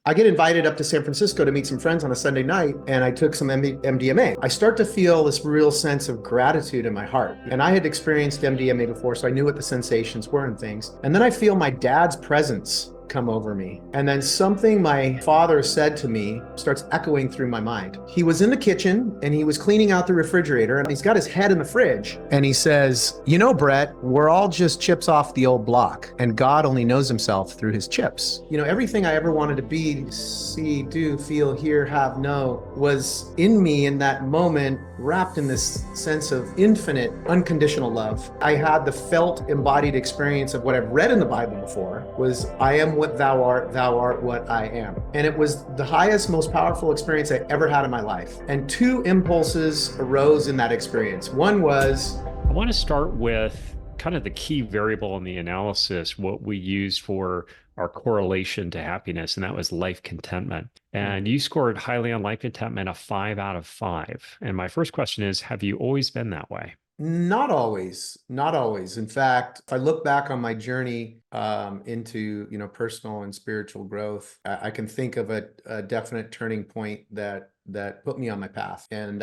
I get invited up to San Francisco to meet some friends on a Sunday night, and I took some MDMA. I start to feel this real sense of gratitude in my heart. And I had experienced MDMA before, so I knew what the sensations were and things. And then I feel my dad's presence come over me. And then something my father said to me starts echoing through my mind. He was in the kitchen and he was cleaning out the refrigerator, and he's got his head in the fridge. And he says, "You know, Brett, we're all just chips off the old block, and God only knows himself through his chips." You know, everything I ever wanted to be, see, do, feel, hear, have, know was in me in that moment, wrapped in this sense of infinite, unconditional love. I had the felt embodied experience of what I've read in the Bible before was, "I am what thou art what I am." And it was the highest, most powerful experience I ever had in my life. And two impulses arose in that experience. One was, I want to start with kind of the key variable in the analysis, what we used for our correlation to happiness, and that was life contentment. And you scored highly on life contentment, a 5 out of 5. And my first question is, have you always been that way? not always, not always. In fact, if I look back on my journey into, personal and spiritual growth, I can think of a definite turning point that put me on my path. And,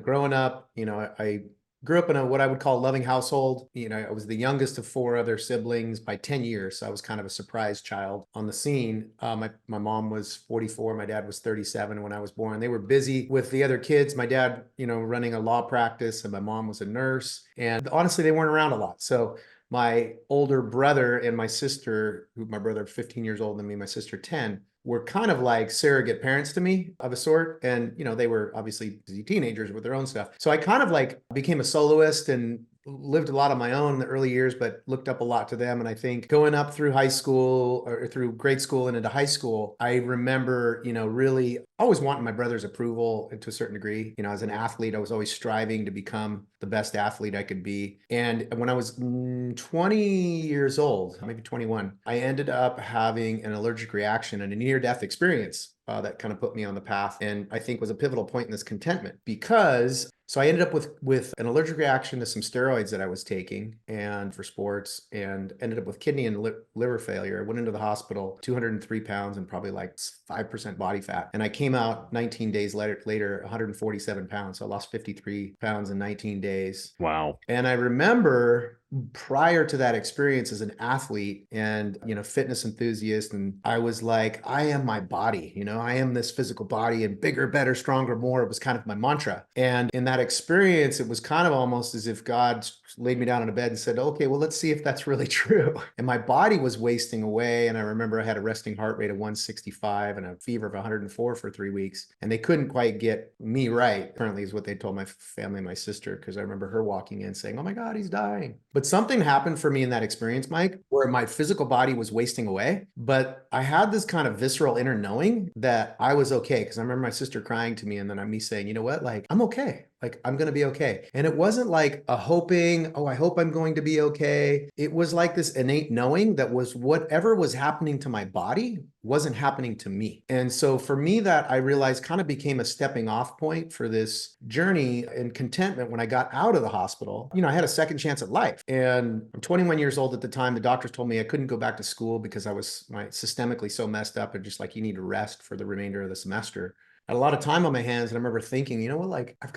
growing up, I grew up in what I would call a loving household. I was the youngest of 4 other siblings by 10 years. So I was kind of a surprise child on the scene. My mom was 44. My dad was 37 when I was born. They were busy with the other kids. My dad, running a law practice, and my mom was a nurse. And honestly, they weren't around a lot. So my older brother and my sister, my brother 15 years older than me, my sister 10, were kind of like surrogate parents to me of a sort. And, they were obviously busy teenagers with their own stuff. So I kind of like became a soloist and lived a lot on my own in the early years, but looked up a lot to them. And I think going up through high school or through grade school and into high school, I remember, really always wanting my brother's approval to a certain degree. As an athlete, I was always striving to become the best athlete I could be. And when I was 20 years old, maybe 21, I ended up having an allergic reaction and a near-death experience that kind of put me on the path, and I think was a pivotal point in this contentment, because so I ended up with an allergic reaction to some steroids that I was taking and for sports, and ended up with kidney and liver failure. I went into the hospital, 203 pounds and probably like 5% body fat. And I came out 19 days later, 147 pounds. So I lost 53 pounds in 19 days. Wow. And I remember prior to that experience as an athlete and, fitness enthusiast, and I was like, I am my body, I am this physical body, and bigger, better, stronger, more. It was kind of my mantra. And in that experience, it was kind of almost as if God laid me down in a bed and said, okay, well, let's see if that's really true. And my body was wasting away. And I remember I had a resting heart rate of 165 and a fever of 104 for 3 weeks. And they couldn't quite get me right, apparently, is what they told my family and my sister, because I remember her walking in saying, oh my God, he's dying. But something happened for me in that experience, Mike, where my physical body was wasting away. But I had this kind of visceral inner knowing that I was okay. Because I remember my sister crying to me, and then me saying, you know what, like, I'm okay. Like, I'm going to be okay. And it wasn't like a hoping, oh, I hope I'm going to be okay. It was like this innate knowing that was whatever was happening to my body wasn't happening to me. And so for me, that I realized kind of became a stepping off point for this journey and contentment when I got out of the hospital. I had a second chance at life. And I'm 21 years old at the time. The doctors told me I couldn't go back to school because I was systemically so messed up, and just like, you need to rest for the remainder of the semester. I had a lot of time on my hands, and I remember thinking, you know what, like, I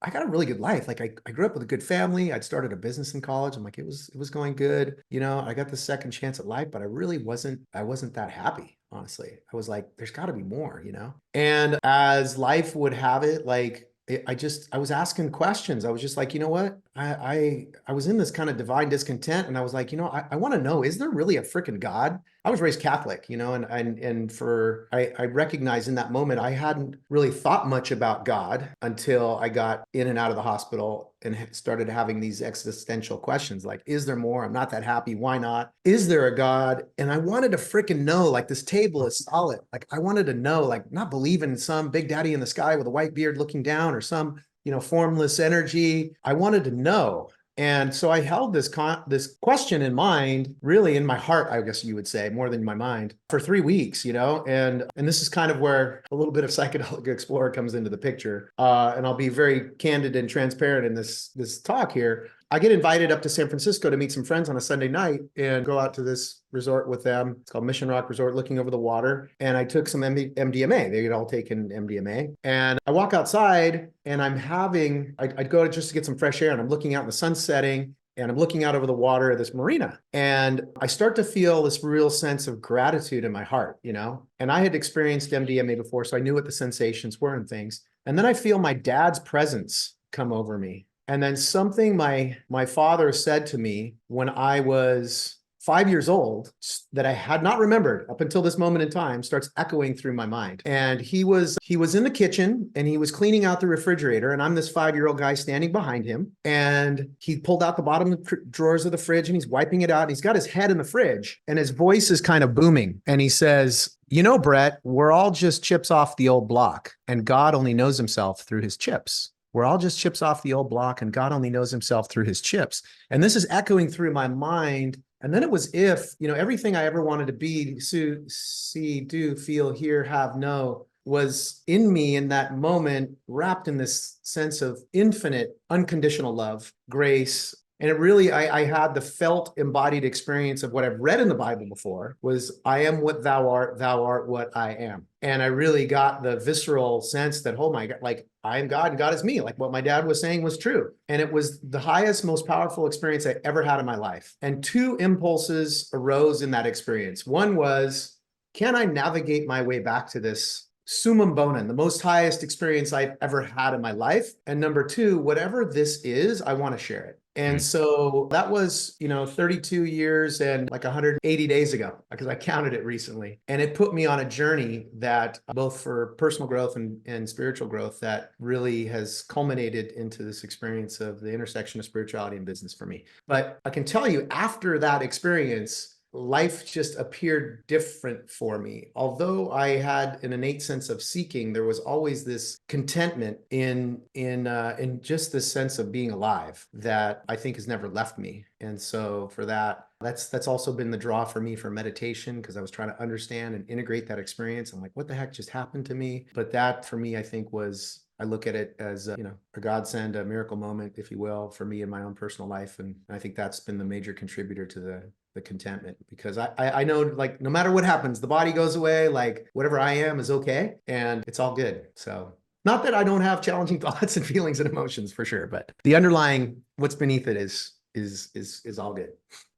got a really good life. Like, I grew up with a good family. I'd started a business in college. I'm like, it was going good. I got the second chance at life, but I wasn't that happy, honestly. I was like, there's got to be more, And as life would have it, like, I was asking questions. I was just like, you know what? I was in this kind of divine discontent, and I was like, I want to know, is there really a freaking God? I was raised Catholic, and I recognized in that moment, I hadn't really thought much about God until I got in and out of the hospital and started having these existential questions. Like, is there more? I'm not that happy. Why not? Is there a God? And I wanted to freaking know, like, this table is solid. Like, I wanted to know, like, not believe in some big daddy in the sky with a white beard looking down, or some, formless energy. I wanted to know. And so I held this question in mind, really in my heart, I guess you would say, more than my mind, for 3 weeks, and this is kind of where a little bit of Psychedelic Explorer comes into the picture. And I'll be very candid and transparent in this talk here. I get invited up to San Francisco to meet some friends on a Sunday night and go out to this resort with them. It's called Mission Rock Resort, looking over the water. And I took some MDMA. They had all taken MDMA. And I walk outside and I'd go just to get some fresh air, and I'm looking out in the sun setting, and I'm looking out over the water of this marina. And I start to feel this real sense of gratitude in my heart, And I had experienced MDMA before, so I knew what the sensations were and things. And then I feel my dad's presence come over me. And then something my father said to me when I was 5 years old that I had not remembered up until this moment in time starts echoing through my mind. And he was in the kitchen and he was cleaning out the refrigerator, and I'm this 5-year-old guy standing behind him, and he pulled out the bottom drawers of the fridge and he's wiping it out, and he's got his head in the fridge and his voice is kind of booming, and he says, Brett, we're all just chips off the old block, and God only knows himself through his chips. We're all just chips off the old block, and God only knows himself through his chips. And this is echoing through my mind. And then it was everything I ever wanted to be, see, do, feel, hear, have, know was in me in that moment, wrapped in this sense of infinite, unconditional love, grace. And it really, I had the felt embodied experience of what I've read in the Bible before was, I am what thou art what I am. And I really got the visceral sense that, oh my God, like I am God and God is me. Like what my dad was saying was true. And it was the highest, most powerful experience I ever had in my life. And two impulses arose in that experience. One was, can I navigate my way back to this summum bonum, the most highest experience I've ever had in my life? And number two, whatever this is, I want to share it. And so that was, 32 years and like 180 days ago, because I counted it recently. And it put me on a journey that both for personal growth and spiritual growth that really has culminated into this experience of the intersection of spirituality and business for me. But I can tell you, after that experience, life just appeared different for me. Although I had an innate sense of seeking, there was always this contentment in just this sense of being alive that I think has never left me. And so for that's also been the draw for me for meditation, because I was trying to understand and integrate that experience. I'm like, what the heck just happened to me? But that for me, I think I look at it as a godsend, a miracle moment, if you will, for me in my own personal life. And I think that's been the major contributor to the contentment, because I know, like, no matter what happens, the body goes away, like whatever I am is okay and it's all good. So not that I don't have challenging thoughts and feelings and emotions for sure, but the underlying what's beneath it is all good.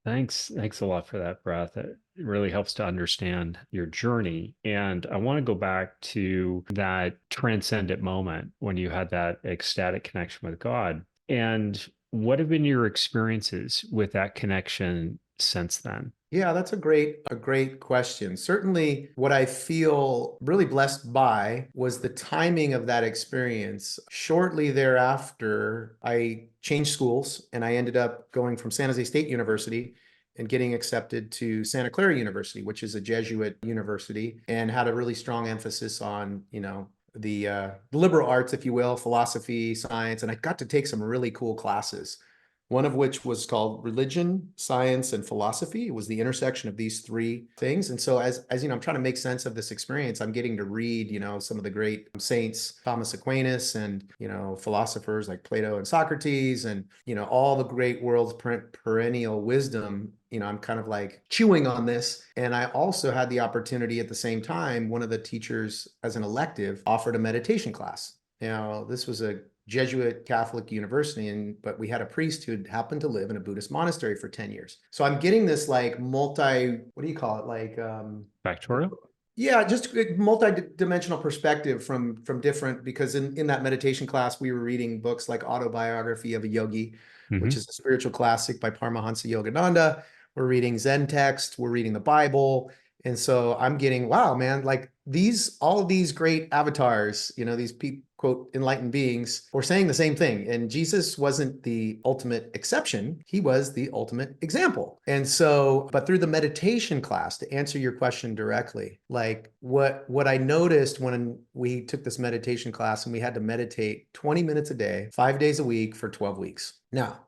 Thanks a lot for that, Brett. It really helps to understand your journey. And I want to go back to that transcendent moment when you had that ecstatic connection with God. And what have been your experiences with that connection since then? Yeah, that's a great question. Certainly what I feel really blessed by was the timing of that experience. Shortly thereafter, I changed schools and I ended up going from San Jose State University and getting accepted to Santa Clara University, which is a Jesuit university, and had a really strong emphasis on, the liberal arts, if you will, philosophy, science. And I got to take some really cool classes, one of which was called Religion, Science, and Philosophy. It was the intersection of these three things. And so as I'm trying to make sense of this experience, I'm getting to read, some of the great saints, Thomas Aquinas, and, philosophers like Plato and Socrates, and, all the great world's perennial wisdom. I'm kind of like chewing on this. And I also had the opportunity at the same time, one of the teachers as an elective offered a meditation class. This was a Jesuit Catholic university, but we had a priest who happened to live in a Buddhist monastery for 10 years. So I'm getting this like what do you call it? Like Factorial? Yeah, just a multi-dimensional perspective from different, because in that meditation class, we were reading books like Autobiography of a Yogi, which is a spiritual classic by Paramahansa Yogananda. We're reading Zen text, we're reading the Bible. And so I'm getting, wow, man, like all of these great avatars, these people, quote, enlightened beings, were saying the same thing. And Jesus wasn't the ultimate exception. He was the ultimate example. And so, but through the meditation class, to answer your question directly, like what I noticed when we took this meditation class and we had to meditate 20 minutes a day, 5 days a week for 12 weeks. Now,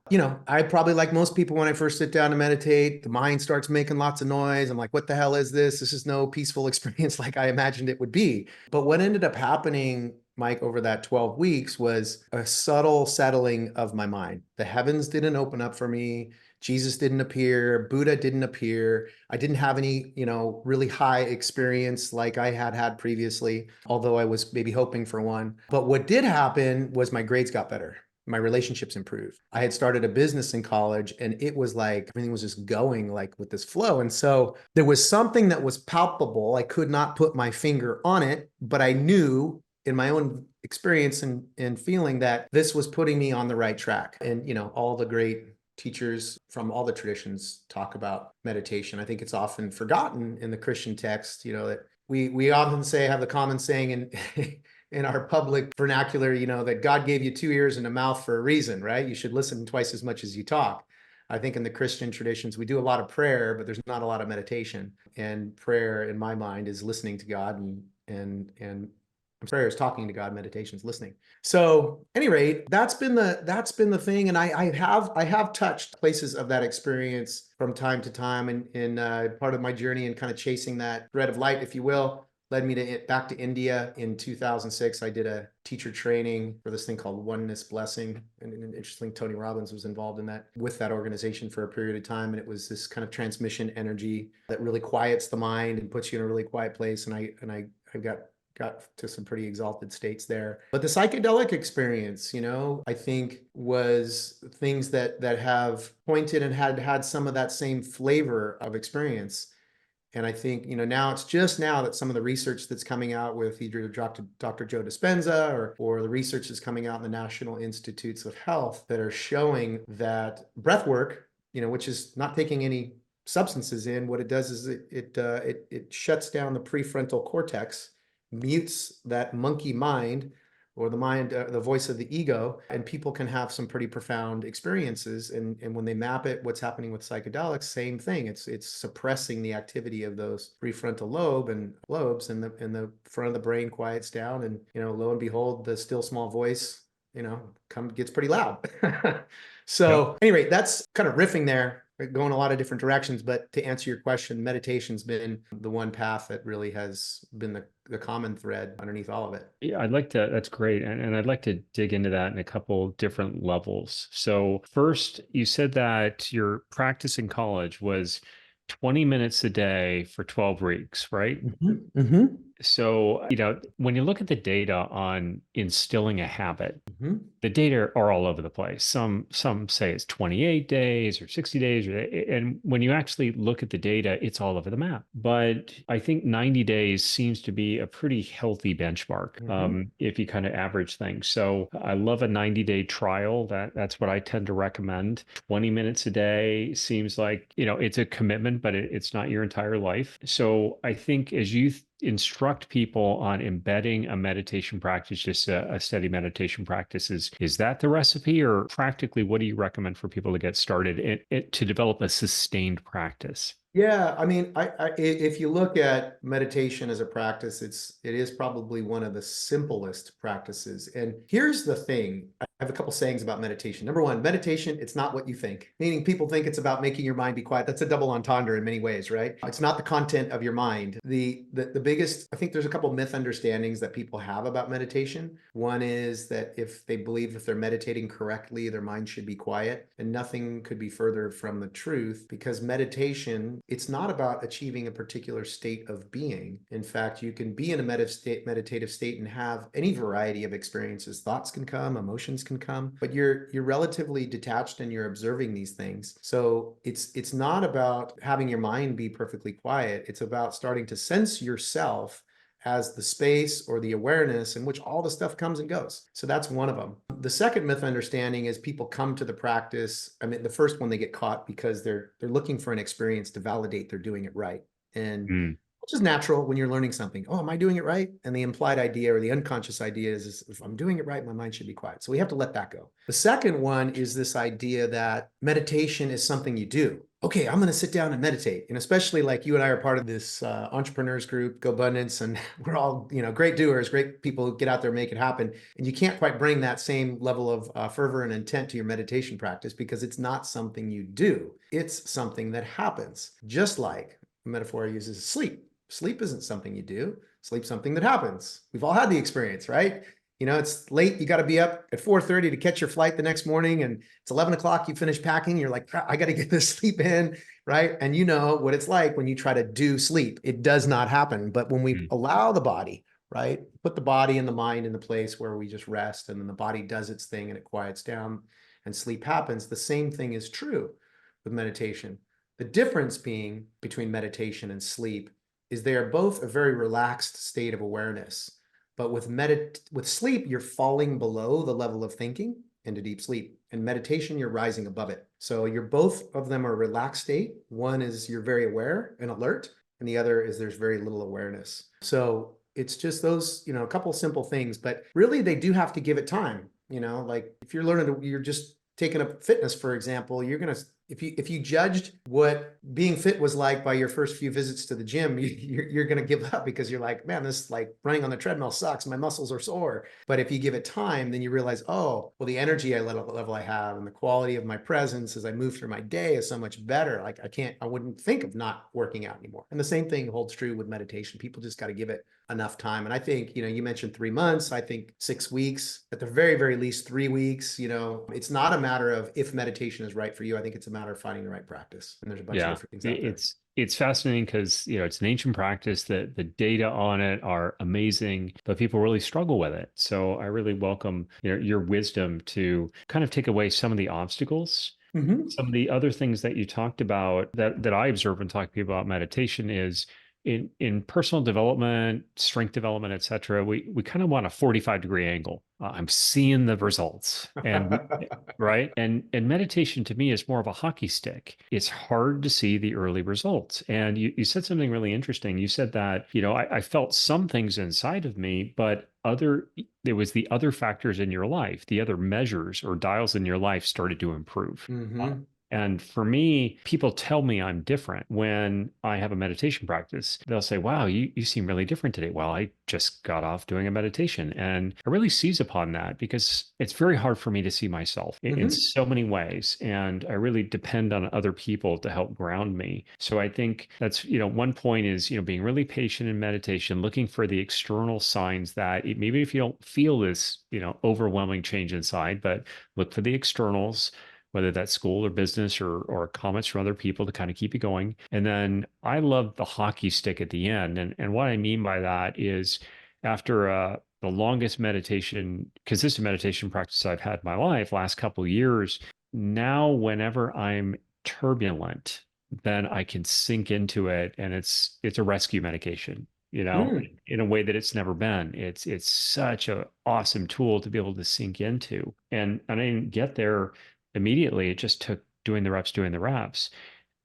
I probably, like most people, when I first sit down to meditate, the mind starts making lots of noise. I'm like, what the hell is this? This is no peaceful experience like I imagined it would be. But what ended up happening Mike, over that 12 weeks was a subtle settling of my mind. The heavens didn't open up for me. Jesus didn't appear. Buddha didn't appear. I didn't have any, really high experience like I had had previously, although I was maybe hoping for one. But what did happen was my grades got better. My relationships improved. I had started a business in college and it was like everything was just going like with this flow. And so there was something that was palpable. I could not put my finger on it, but I knew in my own experience and feeling that this was putting me on the right track. And, all the great teachers from all the traditions talk about meditation. I think it's often forgotten in the Christian text, that we often have the common saying in our public vernacular, that God gave you 2 ears and a mouth for a reason, right? You should listen twice as much as you talk. I think in the Christian traditions, we do a lot of prayer, but there's not a lot of meditation. And prayer, in my mind, is listening to God, and prayer is talking to God, meditation is listening. So, at any rate, that's been the thing, and I have touched places of that experience from time to time, and part of my journey and kind of chasing that thread of light, if you will, led me back to India in 2006. I did a teacher training for this thing called Oneness Blessing. And interestingly, Tony Robbins was involved in that with that organization for a period of time. And it was this kind of transmission energy that really quiets the mind and puts you in a really quiet place. And I got to some pretty exalted states there. But the psychedelic experience, I think was things that have pointed and had some of that same flavor of experience. And I think, now it's just now that some of the research that's coming out with either Dr. Joe Dispenza or the research that's coming out in the National Institutes of Health that are showing that breath work, which is not taking any substances in, what it does is it shuts down the prefrontal cortex, mutes that monkey mind or the mind, the voice of the ego, and people can have some pretty profound experiences. And when they map it, what's happening with psychedelics, same thing. It's suppressing the activity of those prefrontal lobes, and the front of the brain quiets down, and lo and behold, the still small voice, gets pretty loud. So, anyway, that's kind of riffing there, going a lot of different directions. But to answer your question, meditation's been the one path that really has been the common thread underneath all of it. Yeah, that's great. And I'd like to dig into that in a couple different levels. So first, you said that your practice in college was 20 minutes a day for 12 weeks, right? Mm-hmm. Mm-hmm. So, when you look at the data on instilling a habit, Mm-hmm. the data are all over the place. Some say it's 28 days or 60 days, and when you actually look at the data, it's all over the map. But I think 90 days seems to be a pretty healthy benchmark, if you kind of average things. So I love a 90-day trial. That's what I tend to recommend. 20 minutes a day seems like, it's a commitment, but it's not your entire life. So I think as you instruct people on embedding a meditation practice, just a steady meditation practice, is that the recipe, or practically what do you recommend for people to get started to develop a sustained practice? Yeah, I mean, if you look at meditation as a practice, it is probably one of the simplest practices. And here's the thing. I have a couple sayings about meditation. Number one, meditation, it's not what you think. Meaning people think it's about making your mind be quiet. That's a double entendre in many ways, right? It's not the content of your mind. The biggest, I think there's a couple myth understandings that people have about meditation. One is that if they believe if they're meditating correctly, their mind should be quiet. And nothing could be further from the truth, because meditation, it's not about achieving a particular state of being. In fact, you can be in a meditative state and have any variety of experiences. Thoughts can come, emotions can come, but you're relatively detached and you're observing these things. So it's not about having your mind be perfectly quiet. It's about starting to sense yourself as the space or the awareness in which all the stuff comes and goes. So that's one of them. The second myth understanding is people come to the practice. I mean, the first one, they get caught because they're looking for an experience to validate they're doing it right. And which is natural when you're learning something. Oh, am I doing it right? And the implied idea or the unconscious idea is if I'm doing it right, my mind should be quiet. So we have to let that go. The second one is this idea that meditation is something you do. Okay, I'm going to sit down and meditate. And especially like you and I are part of this entrepreneurs group, GoBundance, and we're all, great doers, great people who get out there and make it happen. And you can't quite bring that same level of fervor and intent to your meditation practice because it's not something you do. It's something that happens. Just like the metaphor I use is sleep. Sleep isn't something you do. Sleep's something that happens. We've all had the experience, right? It's late. You got to be up at 4:30 to catch your flight the next morning. And it's 11 o'clock. You finish packing. You're like, I got to get this sleep in. Right. And you know what it's like when you try to do sleep. It does not happen. But when we allow the body, right, put the body and the mind in the place where we just rest, and then the body does its thing and it quiets down and sleep happens. The same thing is true with meditation. The difference being between meditation and sleep is they are both a very relaxed state of awareness. But with sleep, you're falling below the level of thinking into deep sleep. And meditation, you're rising above it. So you're both of them are a relaxed state. One is you're very aware and alert, and the other is there's very little awareness. So it's just those, a couple simple things, but really they do have to give it time. Like if you're you're just taking up fitness, for example, you're going to, if you judged what being fit was like by your first few visits to the gym, you're going to give up because you're like, man, this like running on the treadmill sucks. My muscles are sore. But if you give it time, then you realize, oh, well, the energy level I have and the quality of my presence as I move through my day is so much better. Like I wouldn't think of not working out anymore. And the same thing holds true with meditation. People just got to give it enough time. And I think, you mentioned 3 months, I think 6 weeks, at the very, very least 3 weeks. It's not a matter of if meditation is right for you. I think it's a matter of finding the right practice. And there's a bunch of different things out there. It's fascinating because, it's an ancient practice that the data on it are amazing, but people really struggle with it. So I really welcome your wisdom to kind of take away some of the obstacles. Some of the other things that you talked about that I observe when talking to people about meditation is in personal development, strength development, et cetera, we kind of want a 45-degree angle. I'm seeing the results, and right. And meditation to me is more of a hockey stick. It's hard to see the early results. And you said something really interesting. You said that, I felt some things inside of me, but there was the other factors in your life, the other measures or dials in your life started to improve. And for me, people tell me I'm different when I have a meditation practice. They'll say, wow, you seem really different today. Well, I just got off doing a meditation. And I really seize upon that because it's very hard for me to see myself in so many ways. And I really depend on other people to help ground me. So I think that's, one point is, being really patient in meditation, looking for the external signs that maybe if you don't feel this, overwhelming change inside, but look for the externals, whether that's school or business or comments from other people to kind of keep you going. And then I love the hockey stick at the end. And what I mean by that is after the longest consistent meditation practice I've had in my life, last couple of years, now whenever I'm turbulent, then I can sink into it, and it's a rescue medication. In a way that it's never been. It's such an awesome tool to be able to sink into. And I didn't get there immediately. It just took doing the reps.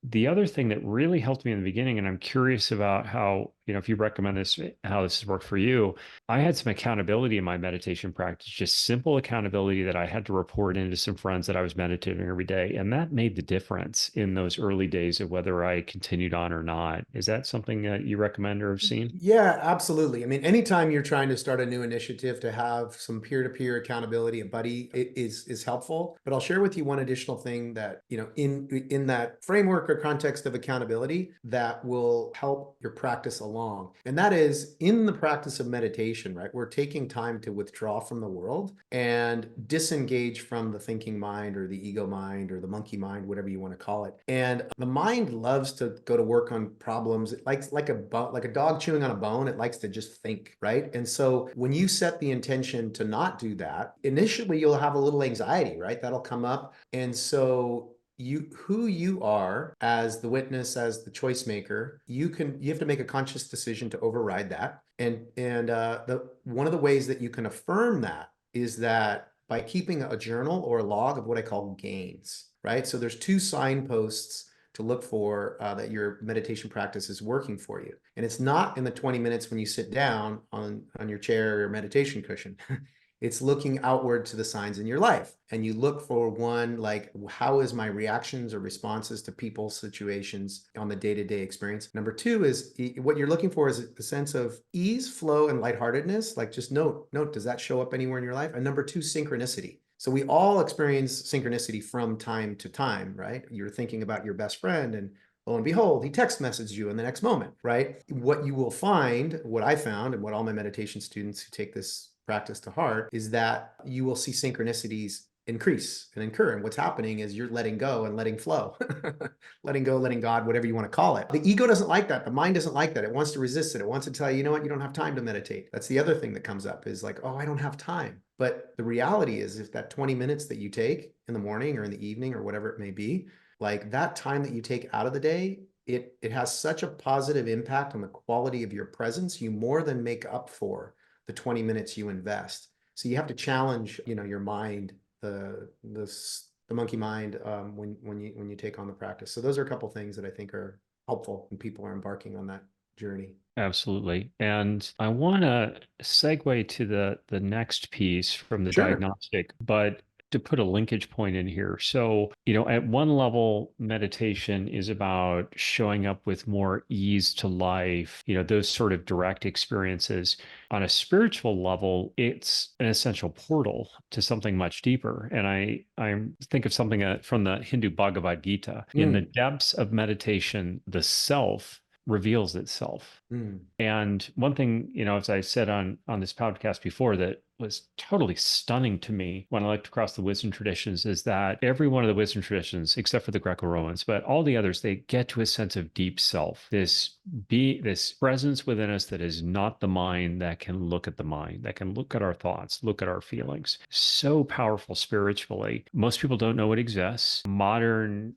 The other thing that really helped me in the beginning, and I'm curious about how, if you recommend this, how this has worked for you, I had some accountability in my meditation practice, just simple accountability that I had to report into some friends that I was meditating every day. And that made the difference in those early days of whether I continued on or not. Is that something that you recommend or have seen? Yeah, absolutely. I mean, anytime you're trying to start a new initiative, to have some peer-to-peer accountability, a buddy is helpful. But I'll share with you one additional thing that, in that framework or context of accountability that will help your practice along. And that is in the practice of meditation, right? We're taking time to withdraw from the world and disengage from the thinking mind or the ego mind or the monkey mind, whatever you want to call it. And the mind loves to go to work on problems. It likes like a dog chewing on a bone. It likes to just think, right? And so when you set the intention to not do that, initially you'll have a little anxiety, right? That'll come up. And so who you are as the witness, as the choice maker, you have to make a conscious decision to override that. And one of the ways that you can affirm that is that by keeping a journal or a log of what I call gains, right? So there's 2 signposts to look for that your meditation practice is working for you. And it's not in the 20 minutes when you sit down on your chair or meditation cushion. It's looking outward to the signs in your life. And you look for one, like, how is my reactions or responses to people, situations on the day-to-day experience? Number 2 is what you're looking for is a sense of ease, flow, and lightheartedness. Like just note, does that show up anywhere in your life? And number 2, synchronicity. So we all experience synchronicity from time to time, right? You're thinking about your best friend and lo and behold, he text messaged you in the next moment, right? What you will find, what I found, and what all my meditation students who take this practice to heart is that you will see synchronicities increase and incur. And what's happening is you're letting go and letting flow, letting go, letting God, whatever you want to call it. The ego doesn't like that. The mind doesn't like that. It wants to resist it. It wants to tell you, you know what, you don't have time to meditate. That's the other thing that comes up is like, oh, I don't have time. But the reality is if that 20 minutes that you take in the morning or in the evening or whatever it may be, like that time that you take out of the day, it has such a positive impact on the quality of your presence. You more than make up for the 20 minutes you invest. So you have to challenge, your mind, the monkey mind, when you take on the practice. So those are a couple things that I think are helpful when people are embarking on that journey. Absolutely. And I want to segue to the next piece from the Sure. diagnostic, but to put a linkage point in here. So, at one level, meditation is about showing up with more ease to life, those sort of direct experiences. On a spiritual level, it's an essential portal to something much deeper. And I think of something from the Hindu Bhagavad Gita. In the depths of meditation, the self reveals itself. And one thing, as I said on this podcast before, that was totally stunning to me when I looked across the wisdom traditions is that every one of the wisdom traditions, except for the Greco-Romans, but all the others, they get to a sense of deep self, this presence within us that is not the mind, that can look at the mind, that can look at our thoughts, look at our feelings. So powerful spiritually. Most people don't know it exists. Modern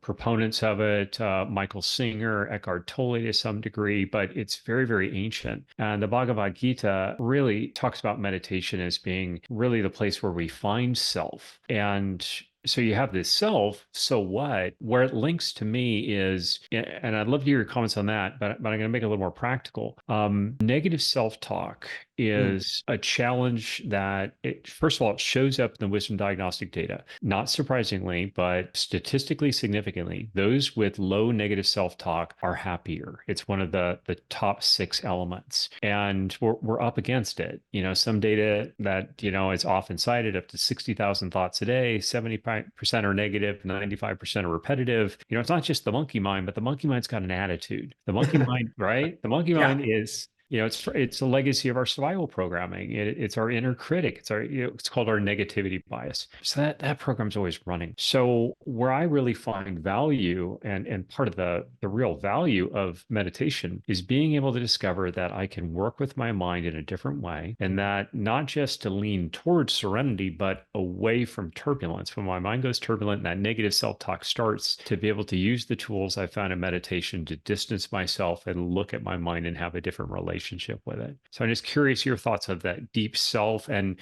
proponents of it, Michael Singer, Eckhart Tolle to some degree, but it's very, very ancient. And the Bhagavad Gita really talks about meditation as being really the place where we find self. And so you have this self, so what? Where it links to me is, and I'd love to hear your comments on that, but I'm going to make it a little more practical. Negative self-talk is a challenge that, first of all, it shows up in the wisdom diagnostic data. Not surprisingly, but statistically significantly, those with low negative self-talk are happier. It's one of the top 6 elements, and we're up against it. Some data that is often cited, up to 60,000 thoughts a day, 75% are negative, 95% are repetitive. It's not just the monkey mind, but the monkey mind's got an attitude. The monkey mind, right? The monkey Yeah. mind is, it's a legacy of our survival programming. It's our inner critic. It's it's called our negativity bias. So that program's always running. So where I really find value and part of the real value of meditation is being able to discover that I can work with my mind in a different way, and that not just to lean towards serenity, but away from turbulence. When my mind goes turbulent and that negative self-talk starts, to be able to use the tools I found in meditation to distance myself and look at my mind and have a different relationship with it. So I'm just curious your thoughts of that deep self. And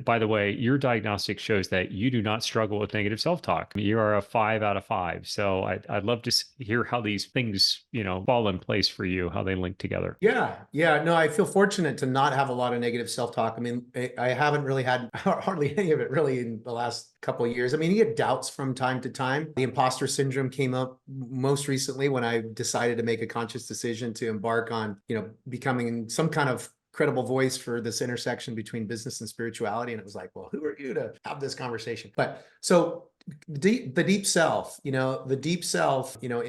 by the way, your diagnostic shows that you do not struggle with negative self-talk. You are a 5 out of 5. So I'd love to hear how these things, fall in place for you, how they link together. Yeah. No, I feel fortunate to not have a lot of negative self-talk. I mean, I haven't really had hardly any of it really in the last couple of years. I mean, you get doubts from time to time. The imposter syndrome came up most recently when I decided to make a conscious decision to embark on, becoming some kind of credible voice for this intersection between business and spirituality. And it was like, well, who are you to have this conversation? But so the deep self, in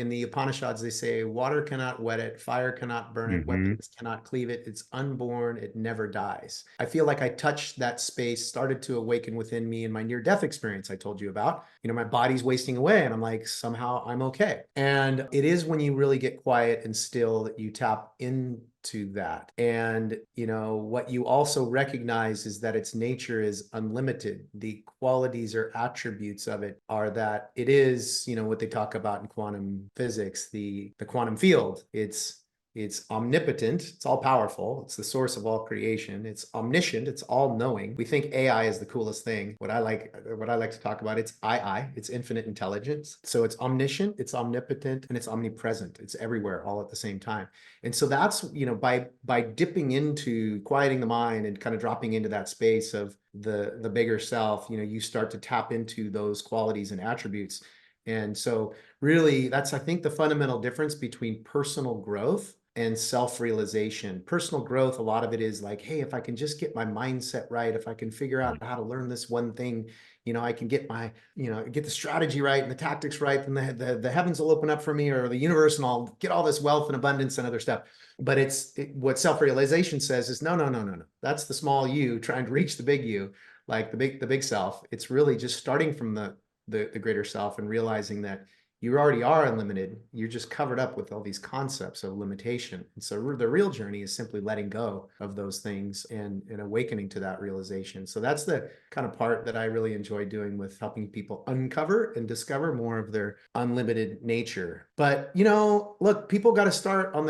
the Upanishads, they say water cannot wet it, fire cannot burn it, weapons cannot cleave it. It's unborn, it never dies. I feel like I touched that space, started to awaken within me in my near-death experience I told you about. My body's wasting away and I'm like, somehow I'm okay. And it is when you really get quiet and still that you tap into that. And what you also recognize is that its nature is unlimited. The qualities or attributes of it are that it is, what they talk about in quantum physics, the quantum field. It's omnipotent, it's all powerful, it's the source of all creation, it's omniscient, it's all knowing. We think AI is the coolest thing. What I like to talk about, it's it's infinite intelligence. So it's omniscient, it's omnipotent, and it's omnipresent. It's everywhere all at the same time. And so that's, by dipping into quieting the mind and kind of dropping into that space of the bigger self, you start to tap into those qualities and attributes. And so really that's, I think, the fundamental difference between personal growth and self-realization. Personal growth, a lot of it is like, hey, if I can just get my mindset right, if I can figure out how to learn this one thing I can get get the strategy right and the tactics right, and the heavens will open up for me, or the universe, and I'll get all this wealth and abundance and other stuff. But what self-realization says is no, no, no, no, no. That's the small you trying to reach the big you, like the big self. It's really just starting from the greater self and realizing that you already are unlimited. You're just covered up with all these concepts of limitation. And so the real journey is simply letting go of those things and awakening to that realization. So that's the kind of part that I really enjoy doing, with helping people uncover and discover more of their unlimited nature. But, look, people got to start on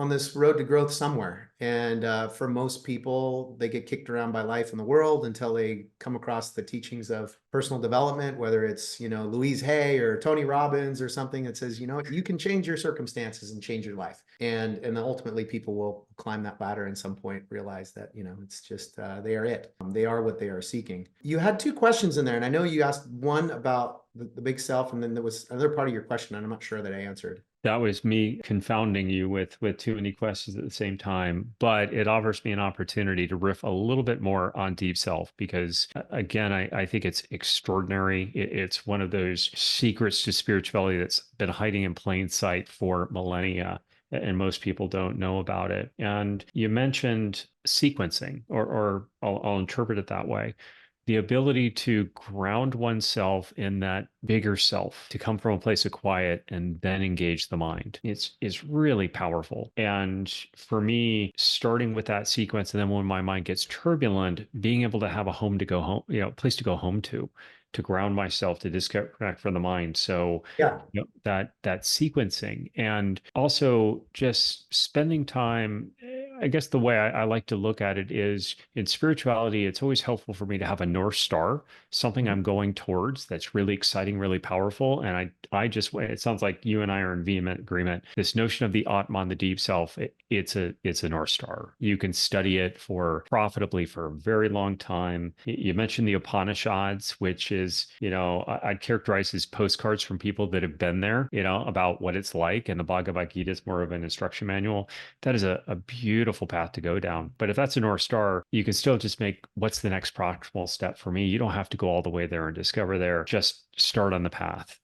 this road to growth somewhere. And for most people, they get kicked around by life and the world until they come across the teachings of personal development, whether it's, Louise Hay or Tony Robbins or something that says, you can change your circumstances and change your life. And then ultimately people will climb that ladder and at some point realize that, it's just, they are it. They are what they are seeking. You had two questions in there, and I know you asked one about the big self, and then there was another part of your question, and I'm not sure that I answered. That was me confounding you with too many questions at the same time, but it offers me an opportunity to riff a little bit more on deep self, because again, I think it's extraordinary. It's one of those secrets to spirituality that's been hiding in plain sight for millennia, and most people don't know about it. And you mentioned sequencing, or I'll interpret it that way, the ability to ground oneself in that bigger self, to come from a place of quiet and then engage the mind. It's really powerful. And for me, starting with that sequence, and then when my mind gets turbulent, being able to have a home to go home, place to go home to ground myself, to disconnect from the mind. So Yeah. that sequencing, and also just spending time. I guess the way I like to look at it is, in spirituality, it's always helpful for me to have a North Star, something I'm going towards that's really exciting, really powerful. And it sounds like you and I are in vehement agreement. This notion of the Atman, the deep self, it's a North Star. You can study it profitably for a very long time. You mentioned the Upanishads, which is, I'd characterize as postcards from people that have been there, about what it's like. And the Bhagavad Gita is more of an instruction manual. That is a beautiful path to go down. But if that's a North Star, you can still just make, what's the next proximal step for me? You don't have to go all the way there and discover there. Just start on the path,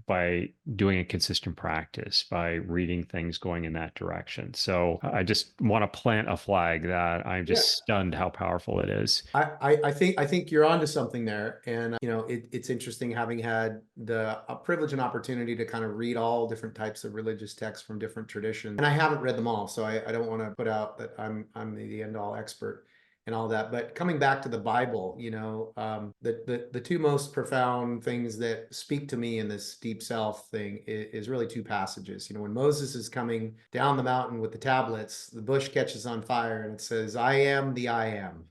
by doing a consistent practice, by reading things going in that direction. So I just want to plant a flag that I'm just stunned how powerful it is. I think you're onto something there. And it's interesting, having had the privilege and opportunity to kind of read all different types of religious texts from different traditions. And I haven't read them all, so I don't want to put out that I'm the end all expert and all that. But coming back to the Bible, the two most profound things that speak to me in this deep self thing is really two passages. When Moses is coming down the mountain with the tablets, the bush catches on fire and it says, "I am the I am."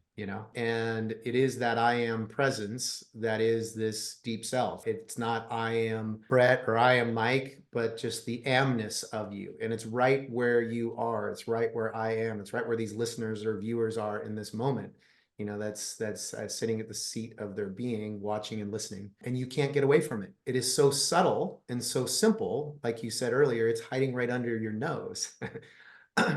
And it is that I am presence that is this deep self. It's not I am Brett or I am Mike, but just the amness of you. And it's right where you are. It's right where I am. It's right where these listeners or viewers are in this moment. That's sitting at the seat of their being, watching and listening. And you can't get away from it. It is so subtle and so simple. Like you said earlier, it's hiding right under your nose.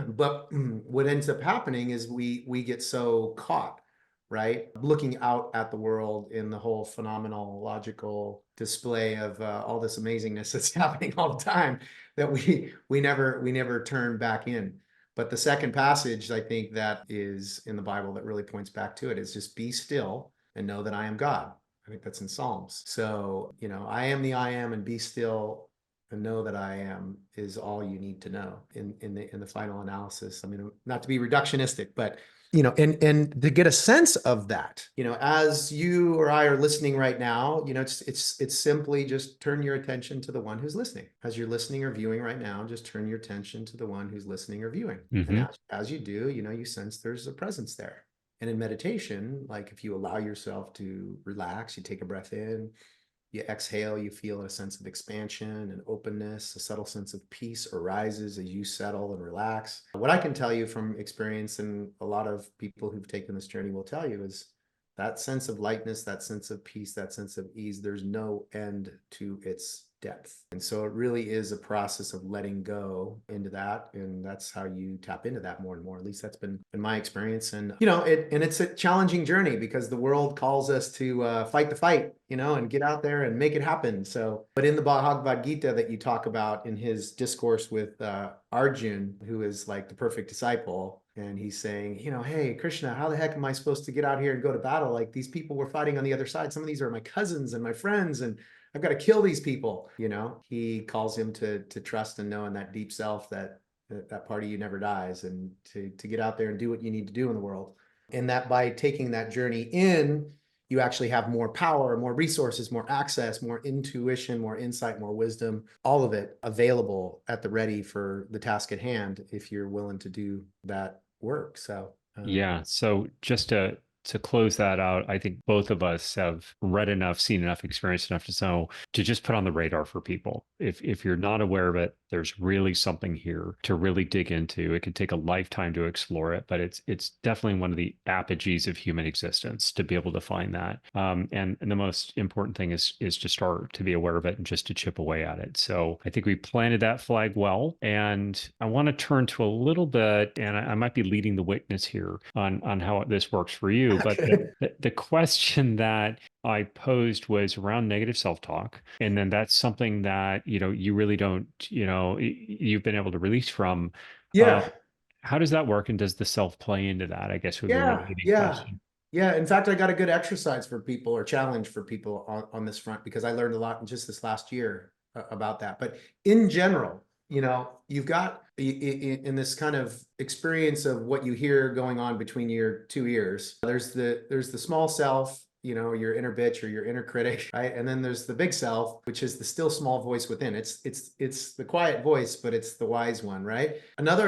But what ends up happening is we get so caught, right, looking out at the world in the whole phenomenological display of all this amazingness that's happening all the time, that we never turn back in. But the second passage, I think, that is in the Bible that really points back to it is just be still and know that I am God. I think that's in Psalms. So, I am the I am, and be still and know that I am is all you need to know in the final analysis. I mean, not to be reductionistic, but and to get a sense of that, as you or I are listening right now, it's simply just turn your attention to the one who's listening. As you're listening or viewing right now, just turn your attention to the one who's listening or viewing. Mm-hmm. And as you do, you sense there's a presence there. And in meditation, like if you allow yourself to relax, you take a breath in, you exhale, you feel a sense of expansion and openness. A subtle sense of peace arises as you settle and relax. What I can tell you from experience, and a lot of people who've taken this journey will tell you, is that sense of lightness, that sense of peace, that sense of ease, there's no end to its depth. And so it really is a process of letting go into that. And that's how you tap into that more and more. At least that's been my experience. And, it's a challenging journey because the world calls us to fight the fight, and get out there and make it happen. So, but in the Bhagavad Gita that you talk about in his discourse with Arjun, who is like the perfect disciple, and he's saying, hey, Krishna, how the heck am I supposed to get out here and go to battle? Like these people were fighting on the other side. Some of these are my cousins and my friends, and I've got to kill these people. He calls him to trust and know in that deep self that part of you never dies, and to get out there and do what you need to do in the world. And that by taking that journey in, you actually have more power, more resources, more access, more intuition, more insight, more wisdom, all of it available at the ready for the task at hand if you're willing to do that work. So Yeah. So just to close that out, I think both of us have read enough, seen enough, experienced enough to know to just put on the radar for people. If you're not aware of it, there's really something here to really dig into. It could take a lifetime to explore it, but it's definitely one of the apogees of human existence to be able to find that. And the most important thing is to start to be aware of it and just to chip away at it. So I think we planted that flag well, and I want to turn to a little bit, and I might be leading the witness here on how this works for you. But the question that I posed was around negative self-talk. And then that's something that, you really don't, you've been able to release from. Uh, yeah. how does that work? And does the self play into that? I guess would be my Yeah, leading yeah, question. yeah. In fact, I got a good exercise for people or challenge for people on this front because I learned a lot in just this last year about that. But in general, you've got in this kind of experience of what you hear going on between your two ears. There's the small self, your inner bitch or your inner critic, right? And then there's the big self, which is the still small voice within. It's the quiet voice, but it's the wise one, right?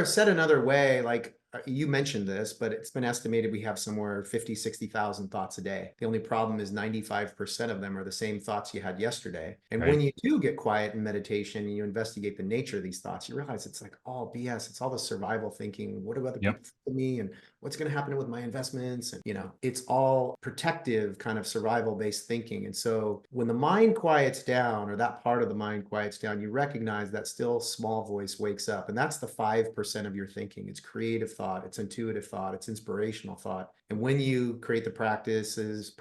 Said another way, like you mentioned this, but it's been estimated we have somewhere 50, 60,000 thoughts a day. The only problem is 95% of them are the same thoughts you had yesterday. And when Right. you do get quiet in meditation and you investigate the nature of these thoughts, you realize it's like all BS. It's all the survival thinking. What do other Yep. people think of me? And what's going to happen with my investments? And, it's all protective kind of survival based thinking. And so when the mind quiets down, or that part of the mind quiets down, you recognize that still small voice wakes up. And that's the 5% of your thinking. It's creative thought, it's intuitive thought, it's inspirational thought. And when you create the practices,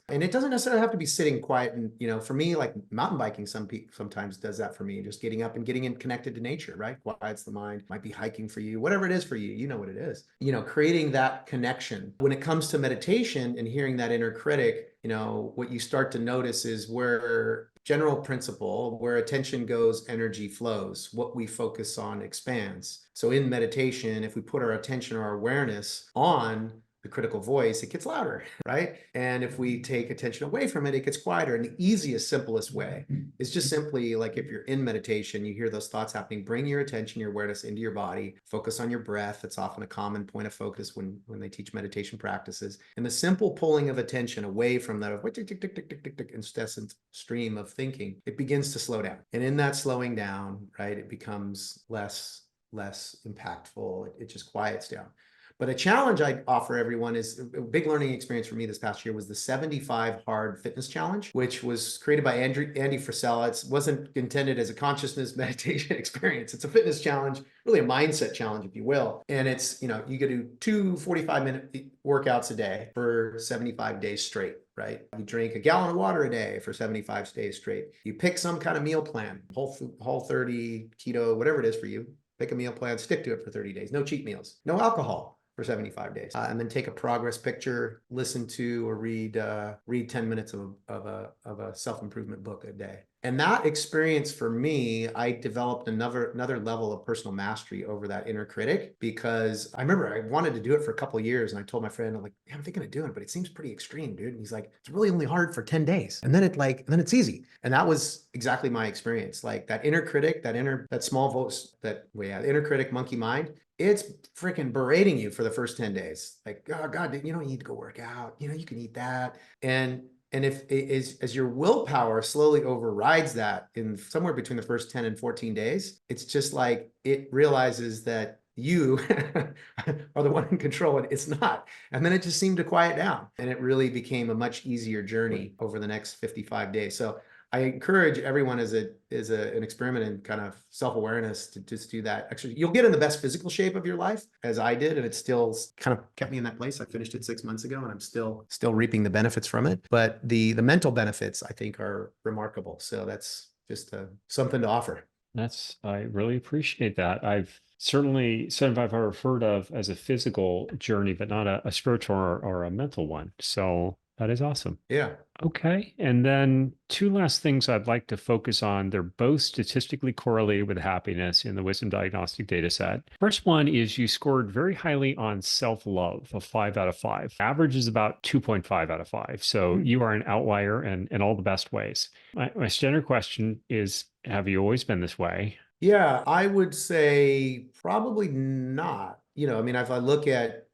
and it doesn't necessarily have to be sitting quiet. And, for me, like mountain biking, sometimes does that for me, just getting up and getting connected to nature, right? Quiets the mind. Might be hiking for you, whatever it is for you, you know what it is, creating that connection. When it comes to meditation and hearing that inner critic, what you start to notice is where general principle, where attention goes, energy flows. What we focus on expands. So in meditation, if we put our attention or our awareness on the critical voice, it gets louder, right? And if we take attention away from it, it gets quieter. And the easiest, simplest way is just simply like if you're in meditation, you hear those thoughts happening, bring your attention, your awareness into your body, focus on your breath. It's often a common point of focus when they teach meditation practices. And the simple pulling of attention away from that incessant stream of thinking, it begins to slow down. And in that slowing down, right, it becomes less impactful. It just quiets down. But a challenge I offer everyone is a big learning experience for me this past year was the 75 Hard Fitness Challenge, which was created by Andy Frisella. It wasn't intended as a consciousness meditation experience. It's a fitness challenge, really a mindset challenge, if you will. And it's, you can do 2 45-minute workouts a day for 75 days straight. Right? You drink a gallon of water a day for 75 days straight. You pick some kind of meal plan, Whole30, keto, whatever it is for you. Pick a meal plan, stick to it for 30 days. No cheat meals, no alcohol for 75 days. And then take a progress picture, listen to or read 10 minutes of a self-improvement book a day. And that experience for me, I developed another level of personal mastery over that inner critic, because I remember I wanted to do it for a couple of years, and I told my friend, I'm like, yeah, I'm thinking of doing it, but it seems pretty extreme, dude. And he's like, it's really only hard for 10 days. And then it's easy. And that was exactly my experience. Like that inner critic, that small voice, the inner critic monkey mind, it's freaking berating you for the first 10 days. Like, oh God, you don't need to go work out. You can eat that. And if it is, as your willpower slowly overrides that in somewhere between the first 10 and 14 days, it's just like it realizes that you are the one in control and it's not. And then it just seemed to quiet down. And it really became a much easier journey over the next 55 days. So I encourage everyone an experiment in kind of self-awareness to just do that. Actually, you'll get in the best physical shape of your life, as I did, and it still kind of kept me in that place. I finished it 6 months ago, and I'm still reaping the benefits from it. But the mental benefits, I think, are remarkable. So that's just something to offer. I really appreciate that. I've certainly some I've heard of as a physical journey, but not a spiritual or a mental one. So that is awesome. Yeah. Okay. And then two last things I'd like to focus on. They're both statistically correlated with happiness in the Wisdom Diagnostic data set. First one is you scored very highly on self-love, a 5 out of 5. Average is about 2.5 out of 5. So you are an outlier in all the best ways. My standard question is, have you always been this way? Yeah, I would say probably not. I mean, if I look at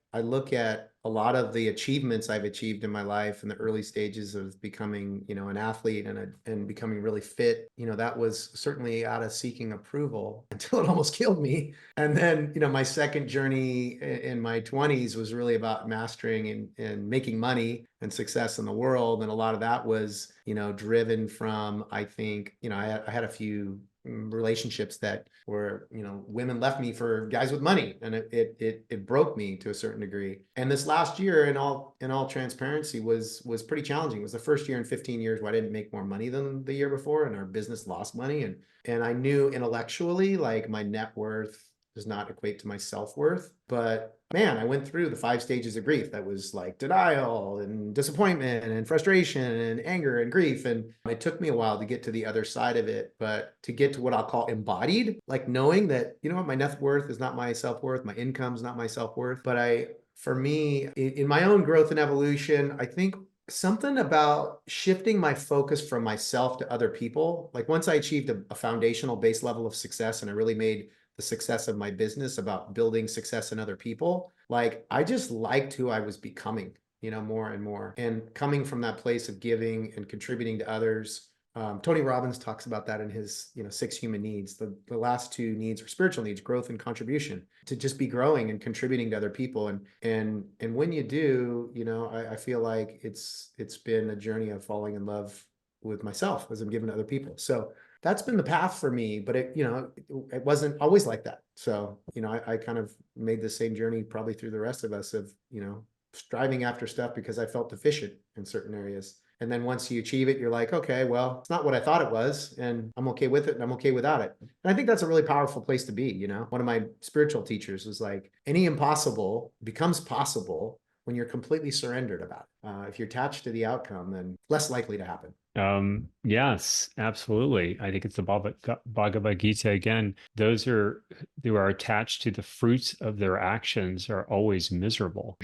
a lot of the achievements I've achieved in my life in the early stages of becoming, an athlete and becoming really fit, that was certainly out of seeking approval until it almost killed me. And then, my second journey in my 20s was really about mastering and making money and success in the world. And a lot of that was, driven from, I think, I had a few relationships that were, women left me for guys with money, and it broke me to a certain degree. And this last year, in all transparency, was pretty challenging. It was the first year in 15 years where I didn't make more money than the year before, and our business lost money. And I knew intellectually, like, my net worth does not equate to my self-worth. But man, I went through the 5 stages of grief. That was like denial and disappointment and frustration and anger and grief. And it took me a while to get to the other side of it, but to get to what I'll call embodied, like knowing that, what, my net worth is not my self-worth, my income is not my self-worth. But for me, in my own growth and evolution, I think something about shifting my focus from myself to other people. Like, once I achieved a foundational base level of success, and I really made the success of my business about building success in other people, like, I just liked who I was becoming, more and more, and coming from that place of giving and contributing to others. Tony Robbins talks about that in his, 6 human needs. The last 2 needs are spiritual needs, growth and contribution, to just be growing and contributing to other people. And when you do, I feel like it's been a journey of falling in love with myself as I'm giving to other people. So that's been the path for me, but it wasn't always like that. So, I kind of made the same journey probably through the rest of us of, striving after stuff because I felt deficient in certain areas. And then once you achieve it, you're like, okay, well, it's not what I thought it was, and I'm okay with it, and I'm okay without it. And I think that's a really powerful place to be. One of my spiritual teachers was like, any impossible becomes possible when you're completely surrendered about it. If you're attached to the outcome, then less likely to happen. Yes, absolutely. I think it's the Bhagavad Gita again. Those who are attached to the fruits of their actions are always miserable.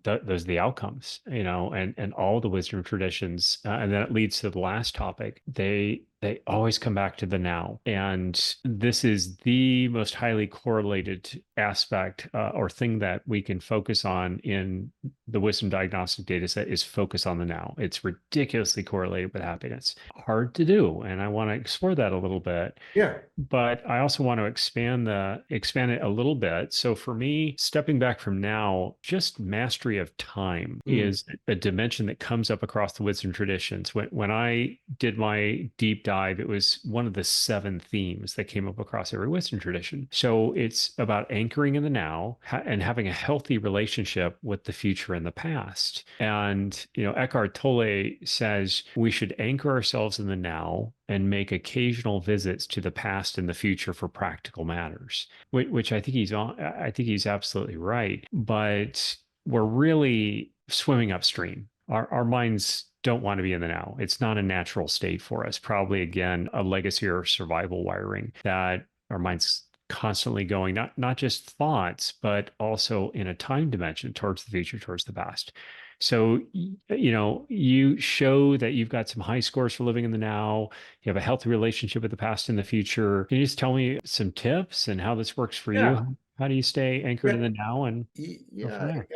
Those are the outcomes, and all the wisdom traditions. And then it leads to the last topic. They always come back to the now. And this is the most highly correlated aspect or thing that we can focus on in the wisdom diagnostic data set is focus on the now. It's ridiculously correlated with happiness. Hard to do. And I want to explore that a little bit. Yeah. But I also want to expand it a little bit. So for me, stepping back from now, just mastery of time is a dimension that comes up across the wisdom traditions. When I did my deep dive, it was one of the 7 themes that came up across every wisdom tradition. So it's about anchoring in the now and having a healthy relationship with the future and the past. And, Eckhart Tolle says we should anchor ourselves in the now and make occasional visits to the past and the future for practical matters, which I think he's absolutely right. But we're really swimming upstream. Our minds don't want to be in the now. It's not a natural state for us. Probably, again, a legacy or survival wiring that our minds constantly going, not just thoughts, but also in a time dimension towards the future, towards the past. So, you show that you've got some high scores for living in the now. You have a healthy relationship with the past and the future. Can you just tell me some tips and how this works for Yeah. you? How do you stay anchored in the now and go from Yeah, there?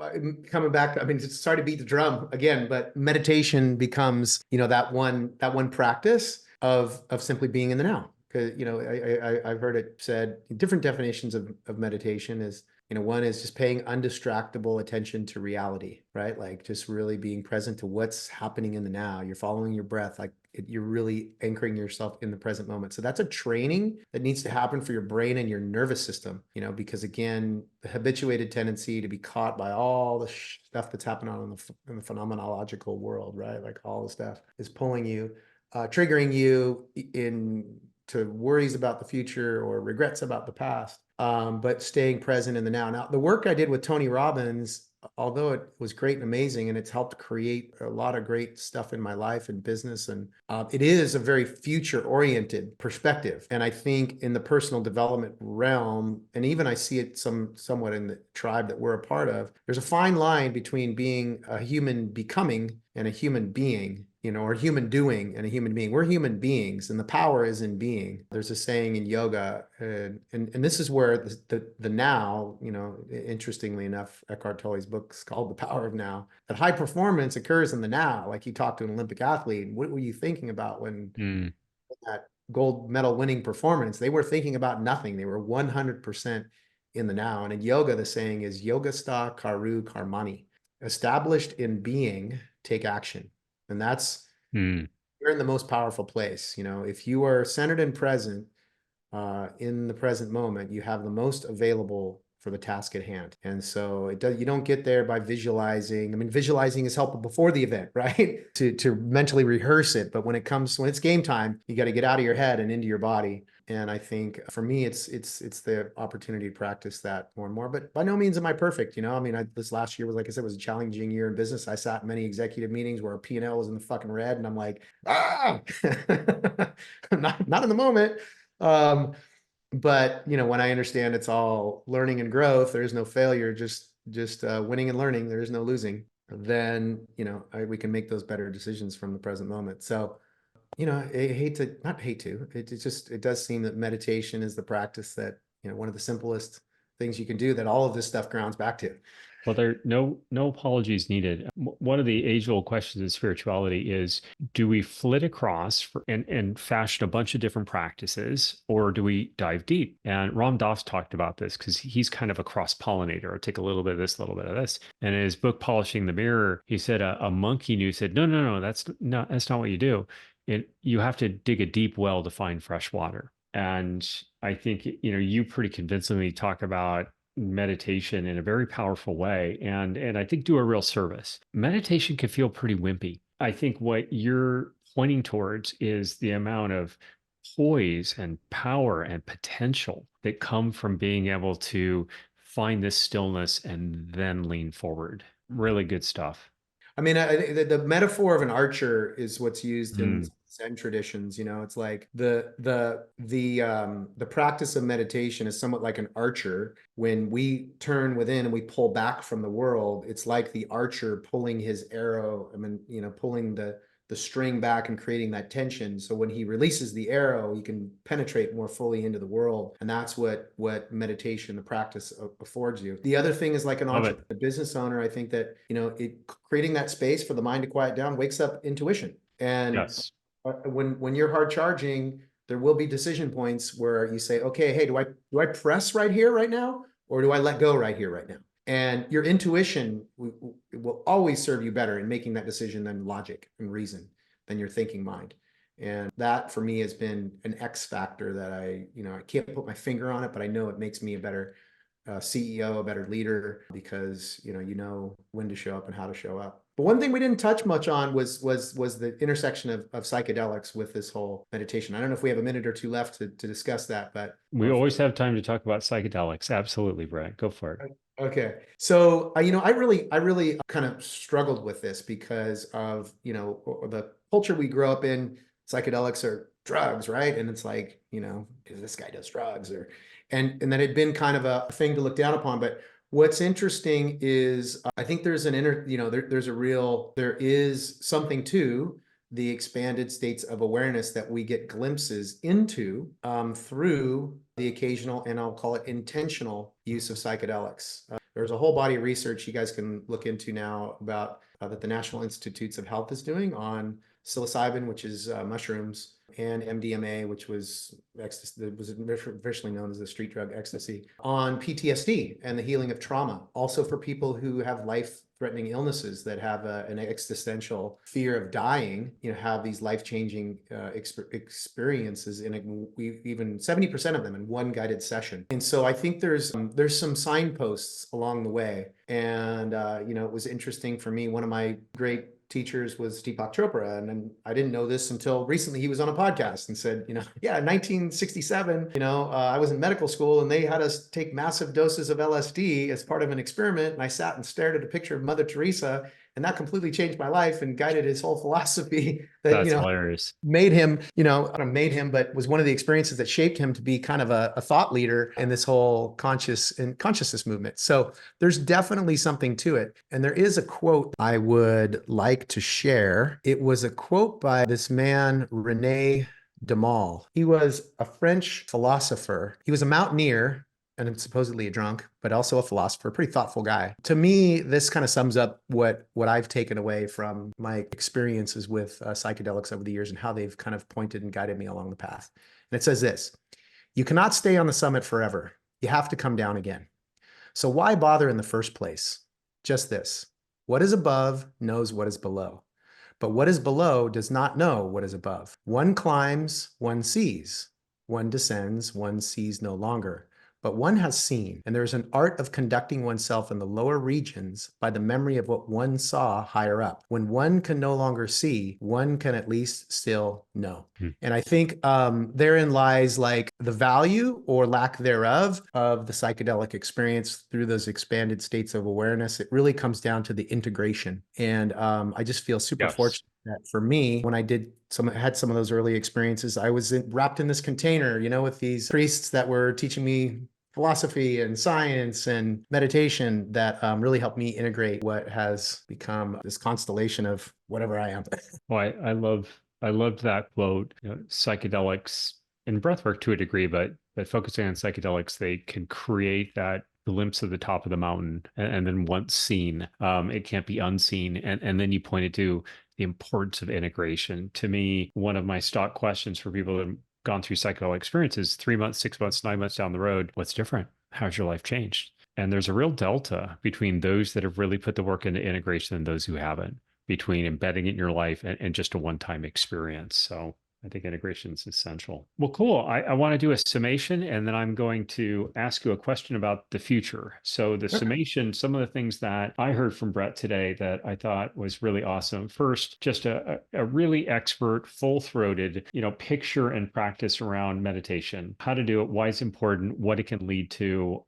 I mean, coming back, it's sorry to beat the drum again, but meditation becomes, that one practice of simply being in the now. Because, I've heard it said different definitions of meditation is One is just paying undistractable attention to reality, right? Like just really being present to what's happening in the now. You're following your breath, like you're really anchoring yourself in the present moment. So that's a training that needs to happen for your brain and your nervous system, because again, the habituated tendency to be caught by all the stuff that's happening in the phenomenological world, right? Like all the stuff is pulling you, triggering you to worries about the future or regrets about the past, but staying present in the now. Now, the work I did with Tony Robbins, although it was great and amazing, and it's helped create a lot of great stuff in my life and business, and it is a very future-oriented perspective. And I think in the personal development realm, and even I see it somewhat in the tribe that we're a part of, there's a fine line between being a human becoming and a human being, or human doing and a human being. We're human beings, and the power is in being. There's a saying in yoga, and this is where the now, interestingly enough, Eckhart Tolle's book's called The Power of Now, that high performance occurs in the now. Like you talk to an Olympic athlete, what were you thinking about when that gold medal winning performance? They were thinking about nothing. They were 100% in the now. And in yoga, the saying is yogastha karu karmani. Established in being, take action. And that's, you're in the most powerful place. If you are centered and present in the present moment, you have the most available for the task at hand. And so you don't get there by visualizing. I mean, visualizing is helpful before the event, right? to mentally rehearse it. But when it's game time, you got to get out of your head and into your body. And I think for me, it's the opportunity to practice that more and more. But by no means am I perfect. I mean, this last year was, like I said, was a challenging year in business. I sat in many executive meetings where our P&L was in the fucking red, and I'm like, not in the moment. But when I understand it's all learning and growth, there is no failure, just winning and learning. There is no losing. Then we can make those better decisions from the present moment. So I hate to not hate to. It does seem that meditation is the practice that one of the simplest things you can do that all of this stuff grounds back to. Well, there no apologies needed. One of the age-old questions in spirituality is, do we flit across and fashion a bunch of different practices, or do we dive deep? And Ram Dass talked about this because he's kind of a cross-pollinator. I'll take a little bit of this, a little bit of this. And in his book, Polishing the Mirror, he said a monkey knew, said, no, that's not what you do. You have to dig a deep well to find fresh water. And I think, you pretty convincingly talk about meditation in a very powerful way, and I think do a real service. Meditation can feel pretty wimpy. I think what you're pointing towards is the amount of poise and power and potential that come from being able to find this stillness and then lean forward. Really good stuff. I mean, the metaphor of an archer is what's used in Zen traditions. It's like the practice of meditation is somewhat like an archer. When we turn within and we pull back from the world, it's like the archer pulling his arrow. I mean, pulling the string back and creating that tension. So when he releases the arrow, he can penetrate more fully into the world. And that's what meditation, the practice affords you. The other thing is like an entrepreneur, a business owner, I think that, creating that space for the mind to quiet down wakes up intuition. And yes. When you're hard charging, there will be decision points where you say, okay, hey, do I press right here, right now? Or do I let go right here, right now? And your intuition will always serve you better in making that decision than logic and reason, than your thinking mind. And that for me has been an X factor that I can't put my finger on it, but I know it makes me a better CEO, a better leader, because you know when to show up and how to show up. But one thing we didn't touch much on was the intersection of psychedelics with this whole meditation. I don't know if we have a minute or two left to discuss that, but we always have time to talk about psychedelics. Absolutely, Brett. Go for it. Okay. So, I really kind of struggled with this because of, the culture we grew up in. Psychedelics are drugs, right? And it's like, this guy does drugs, and that had been kind of a thing to look down upon. But what's interesting is I think there's there is something to the expanded states of awareness that we get glimpses into through the occasional, and I'll call it intentional, use of psychedelics. There's a whole body of research you guys can look into now about that the National Institutes of Health is doing on psilocybin, which is mushrooms, and MDMA, which was ecstasy, that was officially known as the street drug ecstasy, on PTSD and the healing of trauma. Also for people who have life-threatening illnesses that have an existential fear of dying, have these life-changing experiences we even 70% of them in one guided session. And so I think there's some signposts along the way. And it was interesting for me. One of my great teachers was Deepak Chopra. And I didn't know this until recently. He was on a podcast and said, 1967, I was in medical school and they had us take massive doses of LSD as part of an experiment. And I sat and stared at a picture of Mother Teresa, and that completely changed my life and guided his whole philosophy that, That's hilarious. made him, I don't made him, but was one of the experiences that shaped him to be kind of a thought leader in this whole consciousness movement. So there's definitely something to it. And there is a quote I would like to share. It was a quote by this man, René Damal. He was a French philosopher. He was a mountaineer and supposedly a drunk, but also a philosopher, pretty thoughtful guy. To me, this kind of sums up what I've taken away from my experiences with psychedelics over the years and how they've kind of pointed and guided me along the path. And it says this: you cannot stay on the summit forever. You have to come down again. So why bother in the first place? Just this: what is above knows what is below, but what is below does not know what is above. One climbs, one sees. One descends, one sees no longer. But one has seen, and there is an art of conducting oneself in the lower regions by the memory of what one saw higher up. When one can no longer see, one can at least still know. And I think therein lies like the value or lack thereof of the psychedelic experience through those expanded states of awareness. It really comes down to the integration. And I just feel super fortunate that for me, when I had some of those early experiences, I was wrapped in this container, with these priests that were teaching me philosophy and science and meditation that really helped me integrate what has become this constellation of whatever I am. Well, I loved that quote. Psychedelics and breathwork to a degree, but focusing on psychedelics, they can create that glimpse of the top of the mountain, and then once seen, it can't be unseen. And then you pointed to the importance of integration. To me, one of my stock questions for people that gone through psychedelic experiences, 3 months, 6 months, 9 months down the road, what's different? How's your life changed? And there's a real delta between those that have really put the work into integration and those who haven't, between embedding it in your life and just a one-time experience. So I think integration is essential. Well, cool. I want to do a summation, and then I'm going to ask you a question about the future. So the summation, some of the things that I heard from Brett today that I thought was really awesome. First, just a really expert, full-throated, picture and practice around meditation, how to do it, why it's important, what it can lead to,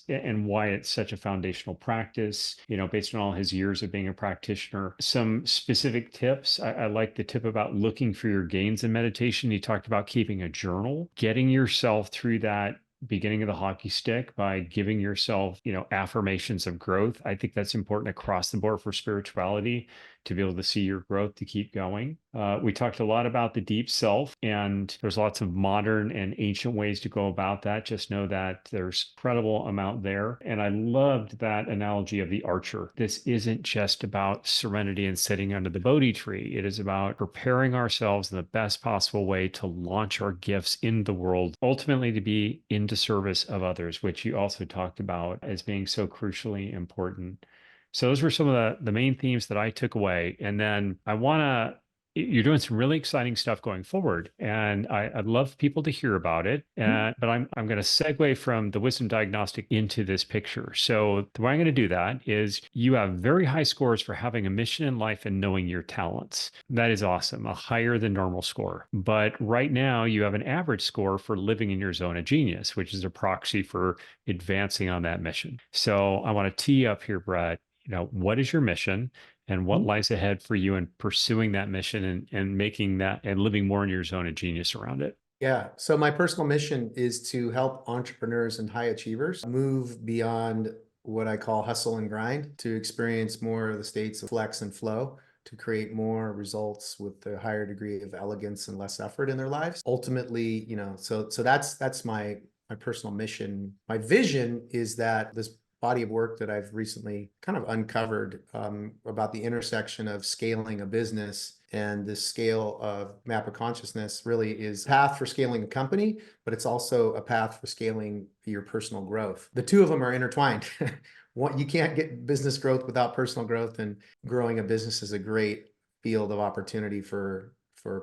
and why it's such a foundational practice, based on all his years of being a practitioner. Some specific tips. I like the tip about looking for your gains in meditation. You talked about keeping a journal, getting yourself through that beginning of the hockey stick by giving yourself, affirmations of growth. I think that's important across the board for spirituality, to be able to see your growth, to keep going. We talked a lot about the deep self, and there's lots of modern and ancient ways to go about that. Just know that there's incredible amount there. And I loved that analogy of the archer. This isn't just about serenity and sitting under the Bodhi tree. It is about preparing ourselves in the best possible way to launch our gifts in the world, ultimately to be into service of others, which you also talked about as being so crucially important. So those were some of the main themes that I took away. And then you're doing some really exciting stuff going forward, and I'd love people to hear about it. But I'm going to segue from the wisdom diagnostic into this picture. So the way I'm going to do that is, you have very high scores for having a mission in life and knowing your talents. That is awesome, a higher than normal score. But right now you have an average score for living in your zone of genius, which is a proxy for advancing on that mission. So I want to tee up here, Brett. What is your mission, and what lies ahead for you in pursuing that mission and making that and living more in your zone of genius around it? Yeah. So my personal mission is to help entrepreneurs and high achievers move beyond what I call hustle and grind, to experience more of the states of flex and flow, to create more results with a higher degree of elegance and less effort in their lives. Ultimately, so that's my personal mission. My vision is that this body of work that I've recently kind of uncovered about the intersection of scaling a business and the scale of map of consciousness really is a path for scaling a company, but it's also a path for scaling your personal growth. The two of them are intertwined. You can't get business growth without personal growth, and growing a business is a great field of opportunity for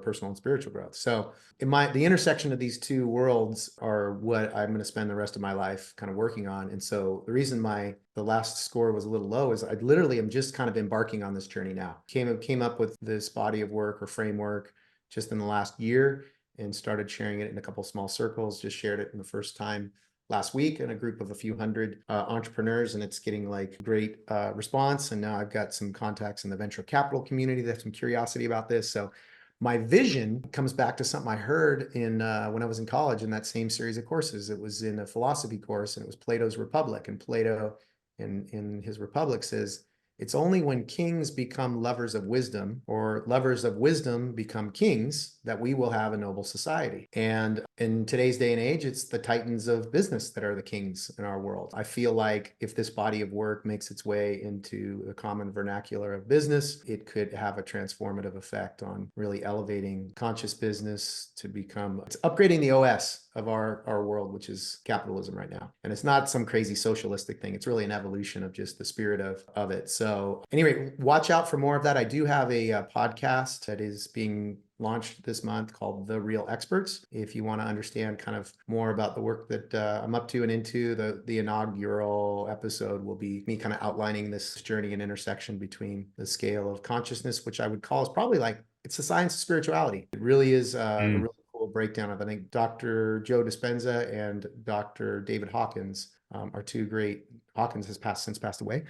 personal and spiritual growth. So the intersection of these two worlds are what I'm going to spend the rest of my life kind of working on. And so the reason the last score was a little low is I literally am just kind of embarking on this journey now. Came up with this body of work or framework just in the last year and started sharing it in a couple of small circles. Just shared it in the first time last week in a group of a few hundred entrepreneurs, and it's getting like great response. And now I've got some contacts in the venture capital community that have some curiosity about this. So my vision comes back to something I heard in when I was in college in that same series of courses. It was in a philosophy course, and it was Plato's Republic. And Plato, in his Republic, says it's only when kings become lovers of wisdom, or lovers of wisdom become kings, that we will have a noble society. And in today's day and age, it's the titans of business that are the kings in our world. I feel like if this body of work makes its way into the common vernacular of business, it could have a transformative effect on really elevating conscious business to become, it's upgrading the OS of our world, which is capitalism right now. And it's not some crazy socialistic thing. It's really an evolution of just the spirit of it. So anyway, watch out for more of that. I do have a podcast that is being launched this month called The Real Experts. If you want to understand kind of more about the work that I'm up to and into, the inaugural episode will be me kind of outlining this journey and intersection between the scale of consciousness, which I would call is probably like, it's the science of spirituality. It really is a really cool breakdown of, I think, Dr. Joe Dispenza and Dr. David Hawkins are two great, Hawkins has since passed away,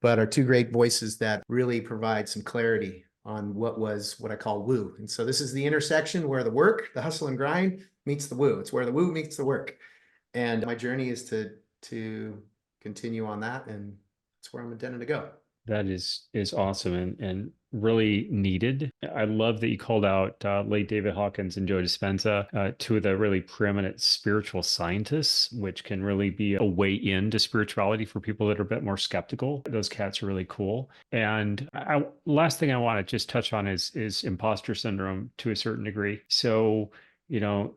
but are two great voices that really provide some clarity on what I call woo. And so this is the intersection where the work, the hustle and grind meets the woo. It's where the woo meets the work. And my journey is to continue on that, and that's where I'm intending to go. That is awesome and really needed. I love that you called out late David Hawkins and Joe Dispenza, two of the really preeminent spiritual scientists, which can really be a way into spirituality for people that are a bit more skeptical. Those cats are really cool. And last thing I want to just touch on is imposter syndrome to a certain degree. So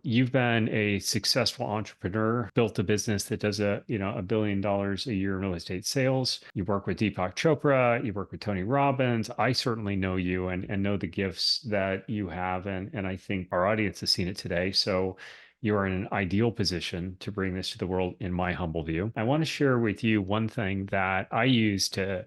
you've been a successful entrepreneur, built a business that does $1 billion a year in real estate sales. You work with Deepak Chopra, you work with Tony Robbins. I certainly know you and know the gifts that you have. And I think our audience has seen it today. So you are in an ideal position to bring this to the world, in my humble view. I want to share with you one thing that I use to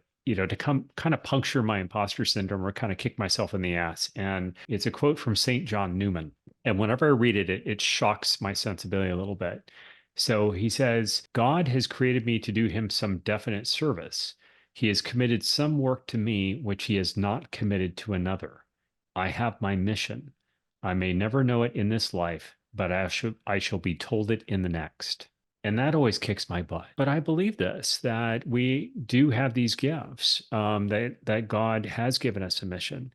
come kind of puncture my imposter syndrome or kind of kick myself in the ass. And it's a quote from St. John Newman. And whenever I read it, it shocks my sensibility a little bit. So he says, God has created me to do him some definite service. He has committed some work to me which he has not committed to another. I have my mission. I may never know it in this life, but I shall be told it in the next. And that always kicks my butt. But I believe this, that we do have these gifts, that God has given us a mission.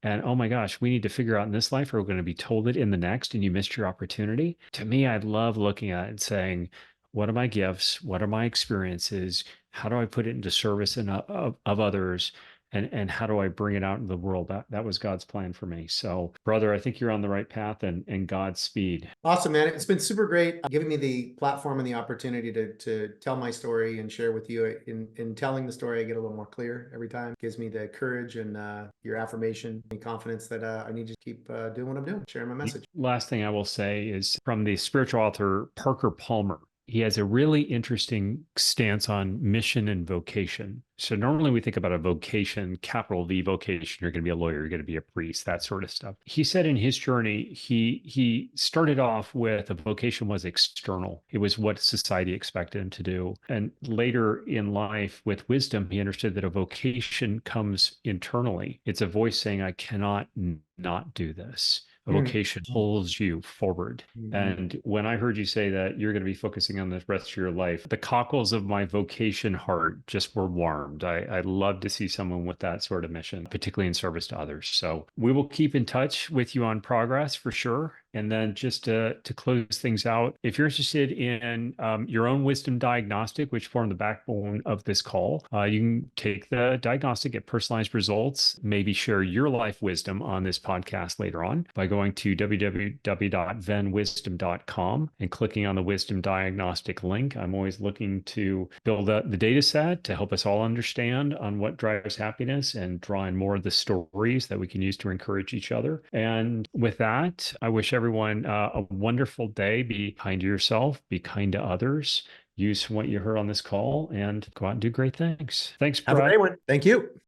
And oh my gosh, we need to figure out in this life, are we going to be told it in the next and you missed your opportunity? To me, I love looking at it and saying, what are my gifts? What are my experiences? How do I put it into service of others? And how do I bring it out into the world? That was God's plan for me. So, brother, I think you're on the right path, and Godspeed. Awesome, man. It's been super great giving me the platform and the opportunity to tell my story and share with you. In telling the story, I get a little more clear every time. It gives me the courage and your affirmation and confidence that I need to keep doing what I'm doing, sharing my message. Last thing I will say is from the spiritual author Parker Palmer. He has a really interesting stance on mission and vocation. So normally we think about a vocation, capital V vocation, you're going to be a lawyer, you're going to be a priest, that sort of stuff. He said in his journey, he started off with a vocation was external. It was what society expected him to do. And later in life with wisdom, he understood that a vocation comes internally. It's a voice saying, I cannot not do this. A vocation pulls you forward. And when I heard you say that you're going to be focusing on the rest of your life, the cockles of my vocation heart just were warmed. I love to see someone with that sort of mission, particularly in service to others. So we will keep in touch with you on progress for sure. And then just to close things out, if you're interested in your own wisdom diagnostic, which form the backbone of this call, you can take the diagnostic, get personalized results, maybe share your life wisdom on this podcast later on by going to www.venwisdom.com and clicking on the wisdom diagnostic link. I'm always looking to build up the data set to help us all understand on what drives happiness and draw in more of the stories that we can use to encourage each other. And with that, I wish everyone a wonderful day. Be kind to yourself, be kind to others, use what you heard on this call, and go out and do great things. Thanks, Have a Brad. great one. Thank you.